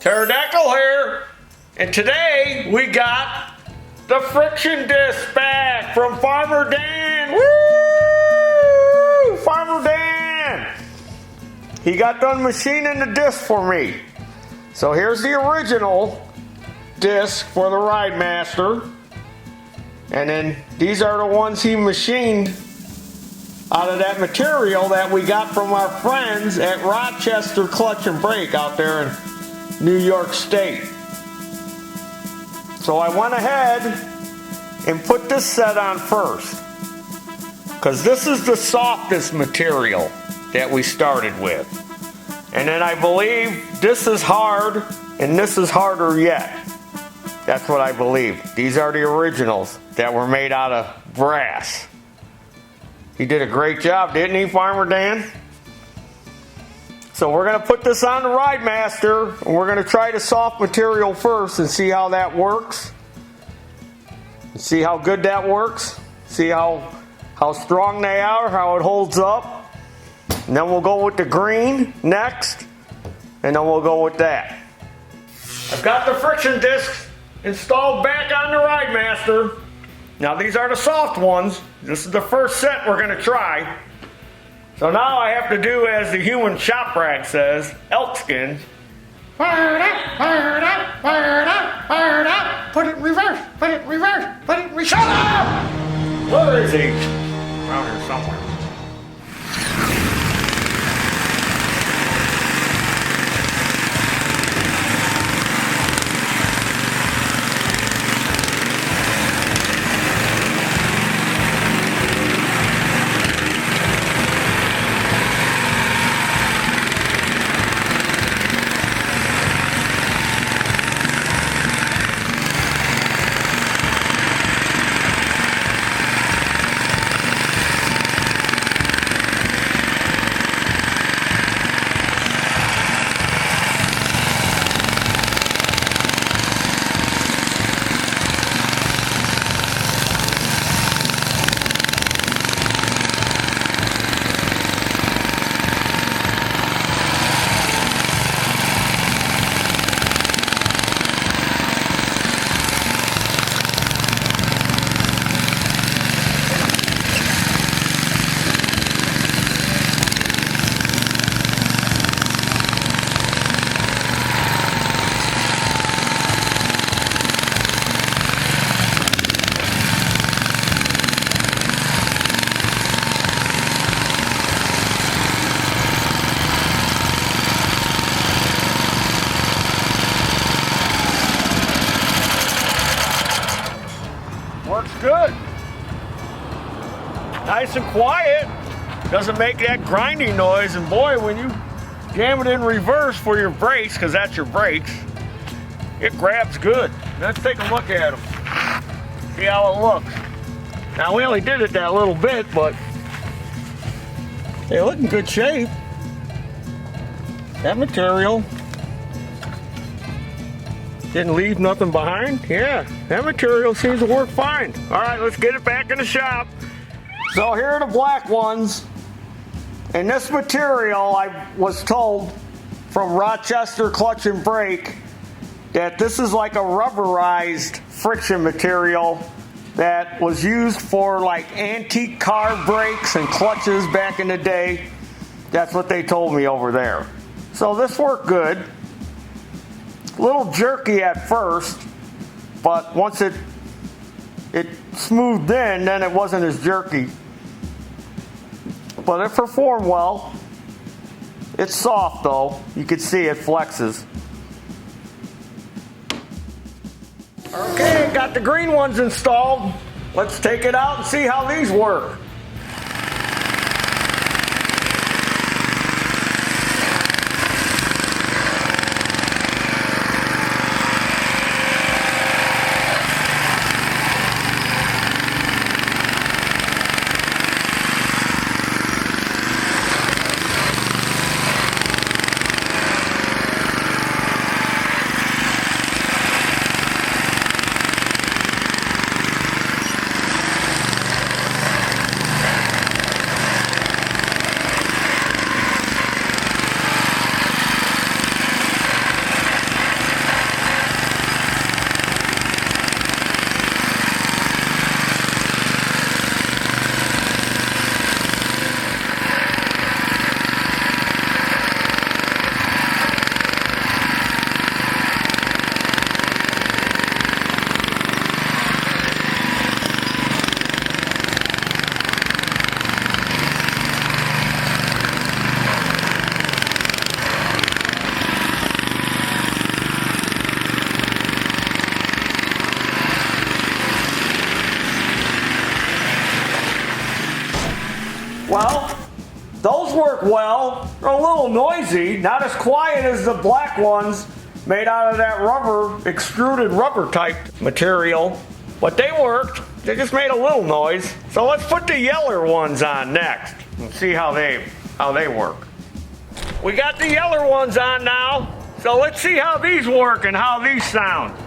Pterodactyl here, and today we got the friction disc back from Farmer Dan. Woo! Farmer Dan! He got done machining the disc for me. So here's the original disc for the Ridemaster, and then these are the ones he machined out of that material that we got from our friends at Rochester Clutch Brake out there in New York State. So I went ahead and put this set on first, because this is the softest material that we started with. And then I believe this is hard and this is harder yet. That's what I believe. These are the originals that were made out of brass. He did a great job, didn't he, Farmer Dan? So we're going to put this on the Ridemaster, and we're going to try the soft material first and see how that works. See how good that works. See how strong they are, how it holds up. And then we'll go with the green next, and then we'll go with that. I've got the friction discs installed back on the Ridemaster. Now these are the soft ones. This is the first set we're going to try. So now I have to do as the human shop rag says, elk skin. Fire it up, fire it up, fire it up, fire it up. Put it in reverse, put it in reverse, put it in reverse. Shut up! Where is he? Around here somewhere. Works good. Nice and quiet. Doesn't make that grinding noise. And boy, when you jam it in reverse for your brakes, because that's your brakes, it grabs good. Let's take a look at them. See how it looks. Now we only did it that little bit, but they look in good shape. That material didn't leave nothing behind. Yeah, that material seems to work fine. All right, let's get it back in the shop. So here are the black ones. And this material, I was told from Rochester Clutch and Brake that this is like a rubberized friction material that was used for like antique car brakes and clutches back in the day. That's what they told me over there. So this worked good. A little jerky at first, but once it smoothed in, then it wasn't as jerky. But it performed well. It's soft though. You can see it flexes. Okay, got the green ones installed. Let's take it out and see how these work. those work well. They're a little noisy, not as quiet as the black ones made out of that rubber, extruded rubber type material, but they worked. They just made a little noise. So let's put the yeller ones on next and see how they work. We got the yeller ones on now, so let's see how these work and how these sound.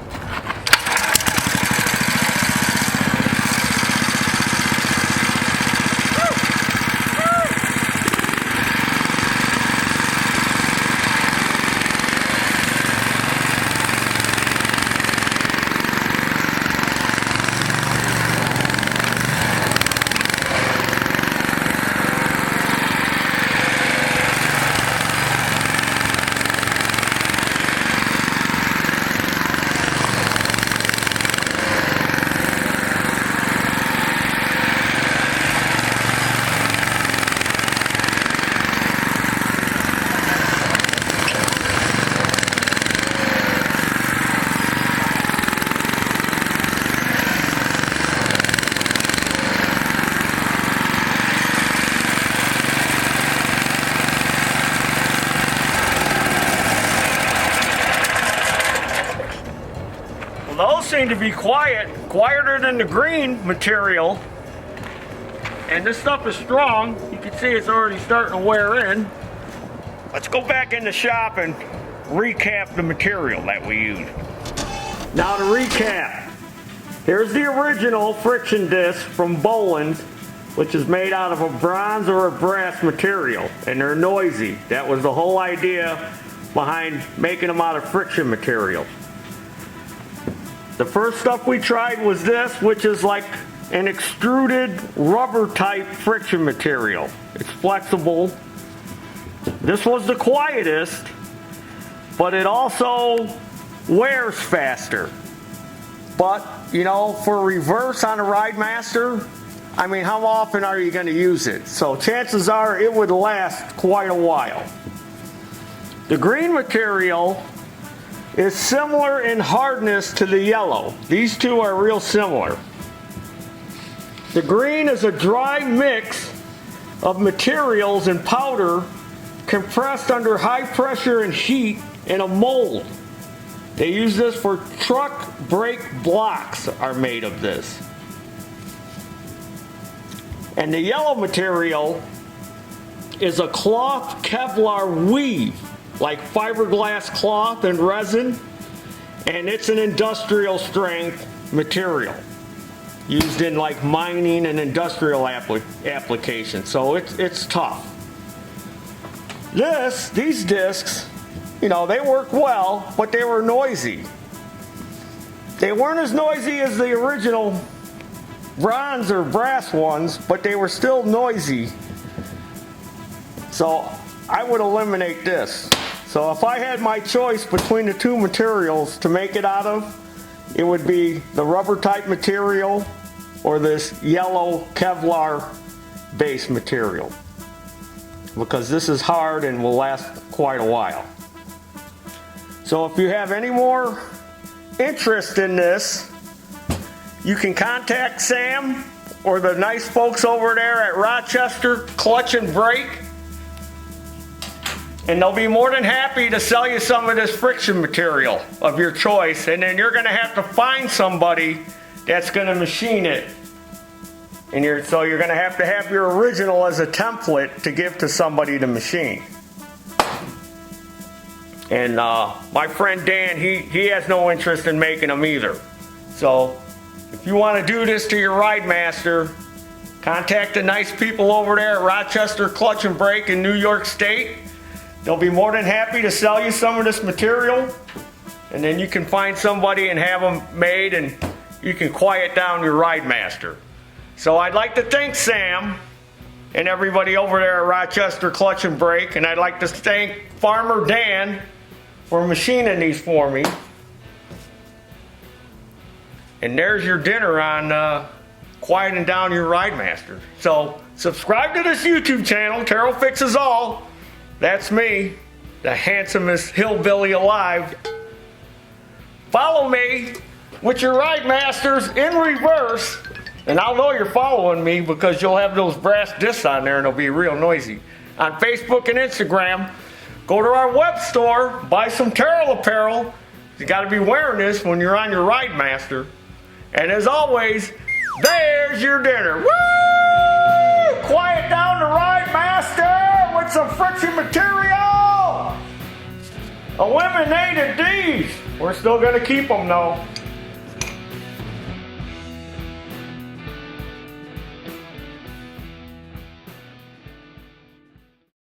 Those seem to be quieter than the green material. And this stuff is strong. You can see it's already starting to wear in. Let's go back in the shop and recap the material that we used. Now to recap, here's the original friction disc from Bolens, which is made out of a bronze or a brass material, and they're noisy. That was the whole idea behind making them out of friction material. The first stuff we tried was this, which is like an extruded rubber type friction material. It's flexible. This was the quietest, but it also wears faster. But, you know, for reverse on a Ridemaster, I mean, how often are you going to use it? So chances are it would last quite a while. The green material is similar in hardness to the yellow. These two are real similar. The green is a dry mix of materials and powder compressed under high pressure and heat in a mold. They use this for truck brake blocks are made of this. And the yellow material is a cloth Kevlar weave, like fiberglass cloth and resin, and it's an industrial strength material used in like mining and industrial applications. So it's tough. These discs, you know, they work well, but they were noisy. They weren't as noisy as the original bronze or brass ones, but they were still noisy. So I would eliminate this. So if I had my choice between the two materials to make it out of, it would be the rubber type material or this yellow Kevlar base material, because this is hard and will last quite a while. So if you have any more interest in this, you can contact Sam or the nice folks over there at Rochester Clutch Brake, and they'll be more than happy to sell you some of this friction material of your choice, and then you're going to have to find somebody that's going to machine it. And so you're going to have your original as a template to give to somebody to machine. And my friend Dan, he has no interest in making them either. So if you want to do this to your Ridemaster, contact the nice people over there at Rochester Clutch Brake in New York State. They'll be more than happy to sell you some of this material, and then you can find somebody and have them made, and you can quiet down your Ridemaster. So I'd like to thank Sam and everybody over there at Rochester Clutch Brake, and I'd like to thank Farmer Dan for machining these for me. And there's your dinner on quieting down your Ridemaster. So subscribe to this YouTube channel, Taryl Fixes All. That's me, the handsomest hillbilly alive. Follow me with your Ridemasters in reverse, and I'll know you're following me because you'll have those brass discs on there and it'll be real noisy. on Facebook and Instagram. Go to our web store, buy some Taryl apparel. You got to be wearing this when you're on your Ridemaster. And as always, there's your dinner. Woo! Quiet down the Ridemaster with some friction material. Eliminated these. We're still going to keep them though.